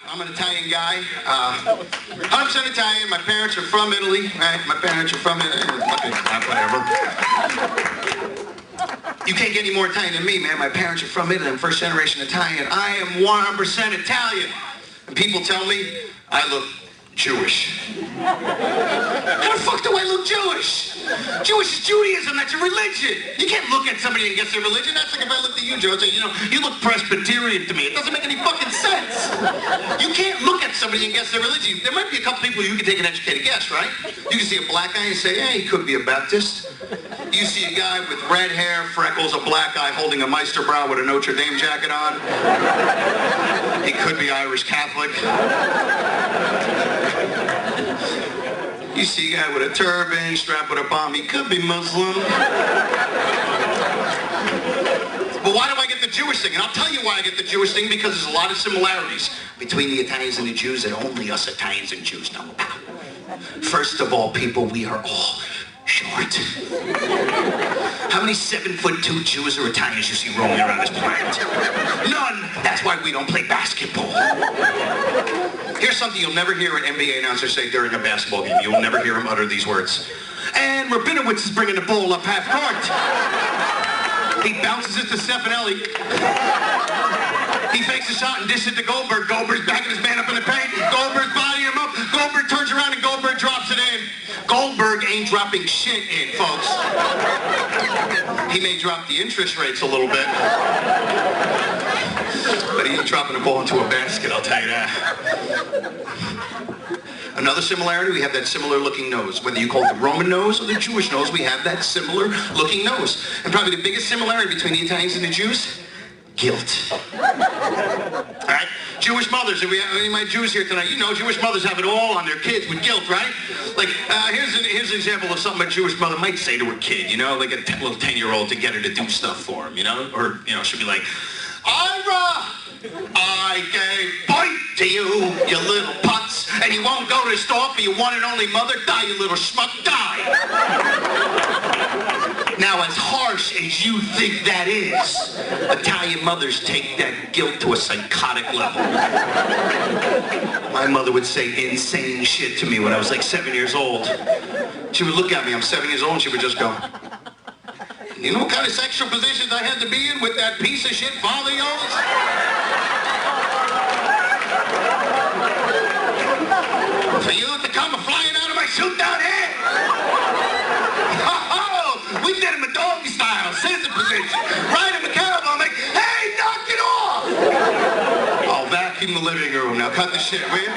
I'm an Italian guy, 100% Italian. My parents are from Italy, right? My parents are from Italy, whatever. You can't get any more Italian than me, man. My parents are from Italy. I'm first generation Italian. I am 100% Italian. And people tell me I look Jewish. How the fuck do I look Jewish? Jewish is Judaism, that's a religion. You can't look at somebody and guess their religion. That's like if I looked at you, Joe, and say, you look Presbyterian to me. It doesn't make any fucking sense. You can't look at somebody and guess their religion. There might be a couple people you can take an educated guess, right? You can see a black guy and say, hey, he could be a Baptist. You see a guy with red hair, freckles, a black guy holding a Meisterbrow with a Notre Dame jacket on. He could be Irish Catholic. You see a guy with a turban, strapped with a bomb, he could be Muslim. But why do I get the Jewish thing? And I'll tell you why I get the Jewish thing, because there's a lot of similarities between the Italians and the Jews that only us Italians and Jews know about. First of all, people, we are all short. How many 7'2" Jews or Italians you see roaming around this planet? None. That's why we don't play basketball. Here's something you'll never hear an NBA announcer say during a basketball game. You'll never hear him utter these words. And Rabinowitz is bringing the ball up half court. He bounces it to Stefanelli. He fakes a shot and dishes it to Goldberg. Goldberg's backing his man up in the paint. Goldberg's bodying him up. Goldberg turns around and Goldberg drops it in. Goldberg ain't dropping shit in, folks. He may drop the interest rates a little bit. But he ain't dropping the ball into a basket, I'll tell you that. Another similarity, we have that similar looking nose. Whether you call it the Roman nose or the Jewish nose, we have that similar looking nose. And probably the biggest similarity between the Italians and the Jews, guilt. All right? Jewish mothers, if we have any of my Jews here tonight, you know Jewish mothers have it all on their kids with guilt, right? Like, here's an example of something a Jewish mother might say to her kid, like a little 10-year-old to get her to do stuff for him, Or, she'll be like, Ira, I gave birth to you, you little putz, and you won't go to the store for your one and only mother. Die, you little schmuck, die. Now, as harsh as you think that is, Italian mothers take that guilt to a psychotic level. My mother would say insane shit to me when I was like 7 years old. She would look at me, I'm 7 years old, and she would just go, you know what kind of sexual positions I had to be in with that piece of shit father of yours? For you to come flying out of my suit down here? Oh, we did him a doggy style, scissor position. Right in the cab, I'm like, hey, knock it off! I'll vacuum the living room. Now cut the shit, will you?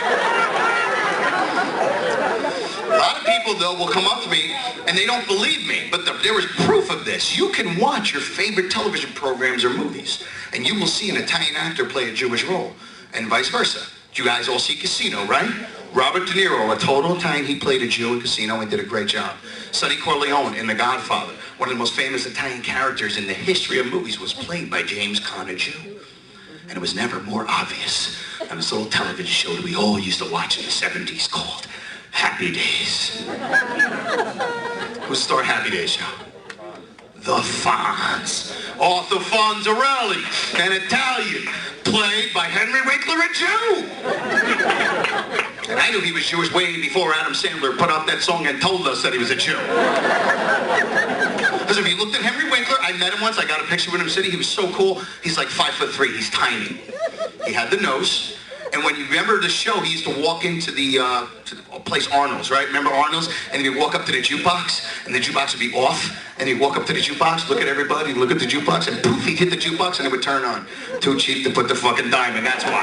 A lot of people, though, will come up to me and they don't believe me, but there is proof of this. You can watch your favorite television programs or movies, and you will see an Italian actor play a Jewish role, and vice versa. You guys all see Casino, right? Robert De Niro, a total Italian, he played a Jew in Casino and did a great job. Sonny Corleone in The Godfather, one of the most famous Italian characters in the history of movies, was played by James Conte, a Jew. And it was never more obvious than this little television show that we all used to watch in the 70s called Happy Days. Who's the star of Happy Days show? The Fonz. Arthur Fonzarelli, an Italian, played by Henry Winkler, a Jew. And I knew he was Jewish way before Adam Sandler put out that song and told us that he was a Jew. Because if you looked at Henry Winkler, I met him once, I got a picture with him sitting, he was so cool. He's like 5'3", he's tiny. He had the nose. And when you remember the show, he used to walk into the place Arnold's, right? Remember Arnold's? And he'd walk up to the jukebox, and the jukebox would be off. And he'd walk up to the jukebox, look at everybody, look at the jukebox, and poof, he'd hit the jukebox, and it would turn on. Too cheap to put the fucking dime in, that's why.